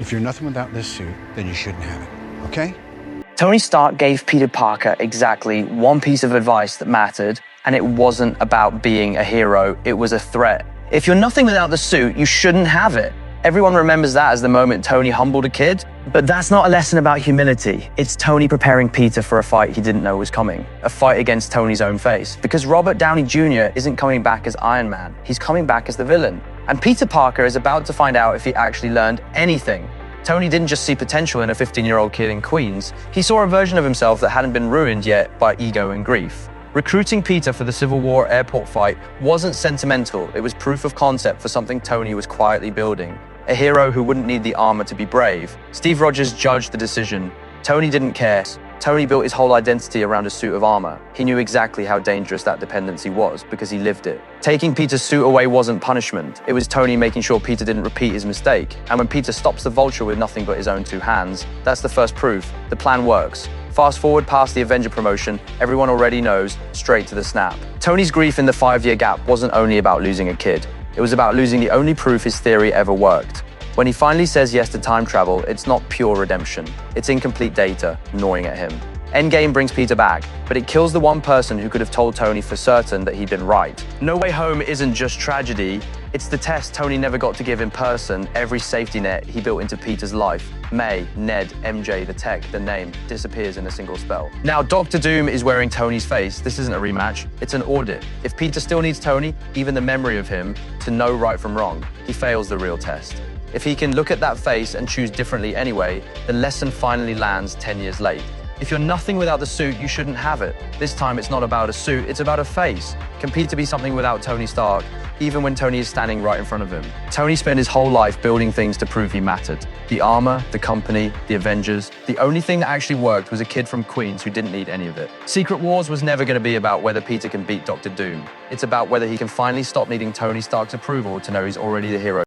If you're nothing without this suit, then you shouldn't have it, okay? Tony Stark gave Peter Parker exactly one piece of advice that mattered, and it wasn't about being a hero, it was a threat. If you're nothing without the suit, you shouldn't have it. Everyone remembers that as the moment Tony humbled a kid, but that's not a lesson about humility. It's Tony preparing Peter for a fight he didn't know was coming, a fight against Tony's own face. Because Robert Downey Jr. isn't coming back as Iron Man, he's coming back as the villain. And Peter Parker is about to find out if he actually learned anything. Tony didn't just see potential in a 15-year-old kid in Queens, he saw a version of himself that hadn't been ruined yet by ego and grief. Recruiting Peter for the Civil War airport fight wasn't sentimental, it was proof of concept for something Tony was quietly building. A hero who wouldn't need the armor to be brave. Steve Rogers judged the decision. Tony didn't care. Tony built his whole identity around a suit of armor. He knew exactly how dangerous that dependency was because he lived it. Taking Peter's suit away wasn't punishment. It was Tony making sure Peter didn't repeat his mistake. And when Peter stops the Vulture with nothing but his own two hands, that's the first proof. The plan works. Fast forward past the Avenger promotion, everyone already knows, straight to the snap. Tony's grief in the 5-year gap wasn't only about losing a kid. It was about losing the only proof his theory ever worked. When he finally says yes to time travel, it's not pure redemption. It's incomplete data gnawing at him. Endgame brings Peter back, but it kills the one person who could have told Tony for certain that he'd been right. No Way Home isn't just tragedy, it's the test Tony never got to give in person, every safety net he built into Peter's life. May, Ned, MJ, the tech, the name, disappears in a single spell. Now, Doctor Doom is wearing Tony's face. This isn't a rematch, it's an audit. If Peter still needs Tony, even the memory of him, to know right from wrong, he fails the real test. If he can look at that face and choose differently anyway, the lesson finally lands 10 years late. If you're nothing without the suit, you shouldn't have it. This time it's not about a suit, it's about a face. Can Peter be something without Tony Stark, even when Tony is standing right in front of him? Tony spent his whole life building things to prove he mattered. The armor, the company, the Avengers. The only thing that actually worked was a kid from Queens who didn't need any of it. Secret Wars was never going to be about whether Peter can beat Doctor Doom. It's about whether he can finally stop needing Tony Stark's approval to know he's already the hero.